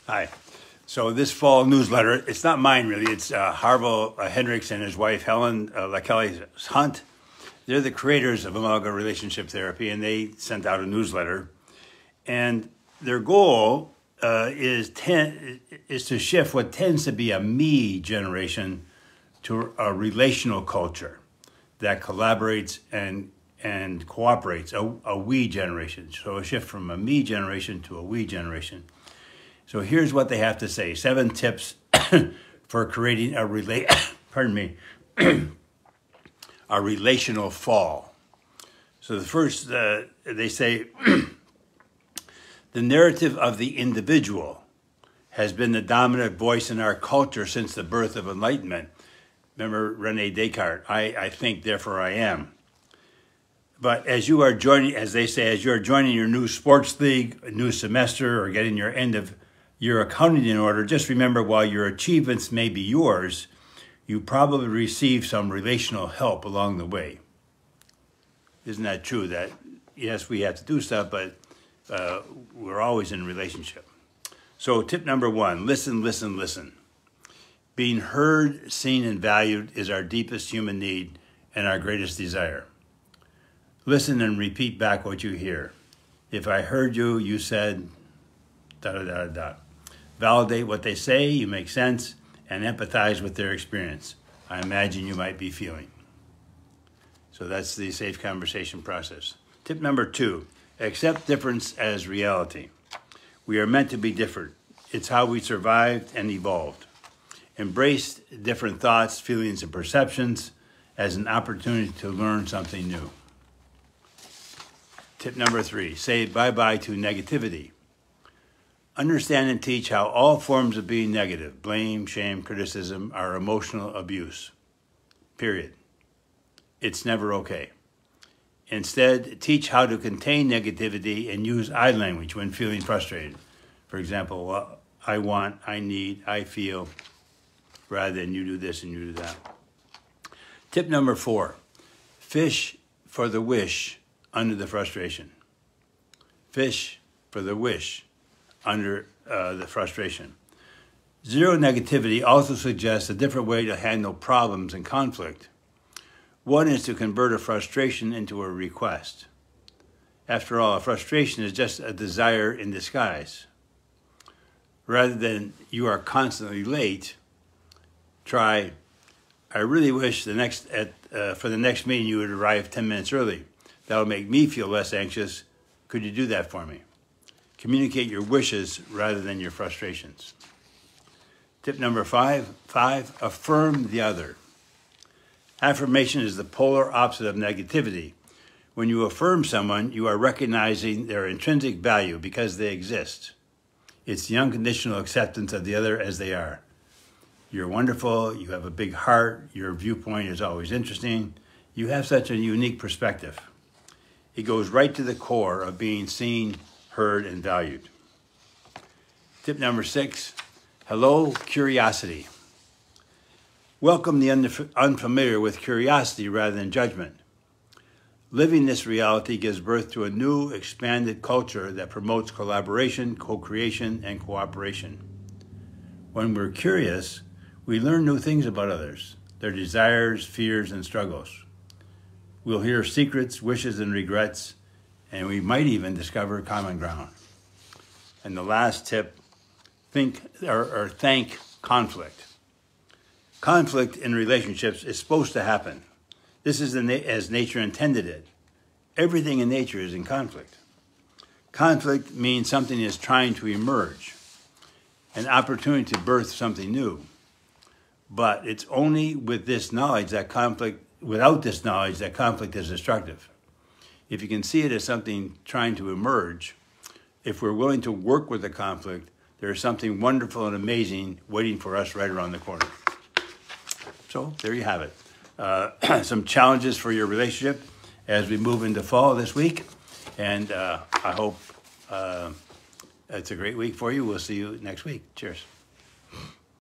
Hi. So this fall newsletter, it's not mine really, it's Harville, Hendrix and his wife Helen, LaKelly's Hunt. They're the creators of Imago relationship therapy, and they sent out a newsletter. And their goal is to shift what tends to be a me generation to a relational culture that collaborates and cooperates, a we generation. So a shift from a me generation to a we generation. So here's what they have to say. 7 tips for creating a a relational fall. So the first, they say, the narrative of the individual has been the dominant voice in our culture since the birth of Enlightenment. Remember Rene Descartes, I think, therefore I am. But as you are joining, as they say, as you're joining your new sports league, a new semester, or getting your end of your accounting in order, just remember while your achievements may be yours, you probably receive some relational help along the way. Isn't that true? That, yes, we have to do stuff, but we're always in a relationship. So tip number 1, listen, listen, listen. Being heard, seen, and valued is our deepest human need and our greatest desire. Listen and repeat back what you hear. If I heard you, you said, da-da-da-da. Validate what they say, you make sense, and empathize with their experience. I imagine you might be feeling. So that's the safe conversation process. Tip number 2, accept difference as reality. We are meant to be different. It's how we survived and evolved. Embrace different thoughts, feelings, and perceptions as an opportunity to learn something new. Tip number 3, say bye-bye to negativity. Understand and teach how all forms of being negative, blame, shame, criticism, are emotional abuse. Period. It's never okay. Instead, teach how to contain negativity and use I language when feeling frustrated. For example, well, I want, I need, I feel, rather than you do this and you do that. Tip number 4, fish for the wish under the frustration. Fish for the wish under the frustration. Zero negativity also suggests a different way to handle problems and conflict. One is to convert a frustration into a request. After all, a frustration is just a desire in disguise. Rather than you are constantly late, try, I really wish for the next meeting you would arrive 10 minutes early. That'll make me feel less anxious. Could you do that for me? Communicate your wishes rather than your frustrations. Tip number 5, affirm the other. Affirmation is the polar opposite of negativity. When you affirm someone, you are recognizing their intrinsic value because they exist. It's the unconditional acceptance of the other as they are. You're wonderful, you have a big heart, your viewpoint is always interesting, you have such a unique perspective. It goes right to the core of being seen, heard, and valued. Tip number 6, hello, curiosity. Welcome the unfamiliar with curiosity rather than judgment. Living this reality gives birth to a new, expanded culture that promotes collaboration, co-creation, and cooperation. When we're curious, we learn new things about others, their desires, fears, and struggles. We'll hear secrets, wishes, and regrets, and we might even discover common ground. And the last tip, thank conflict. Conflict in relationships is supposed to happen. This is as nature intended it. Everything in nature is in conflict. Conflict means something is trying to emerge, an opportunity to birth something new. But it's only with this knowledge that without this knowledge that conflict is destructive. If you can see it as something trying to emerge, if we're willing to work with the conflict, there's something wonderful and amazing waiting for us right around the corner. So there you have it. Some challenges for your relationship as we move into fall this week. And I hope it's a great week for you. We'll see you next week. Cheers.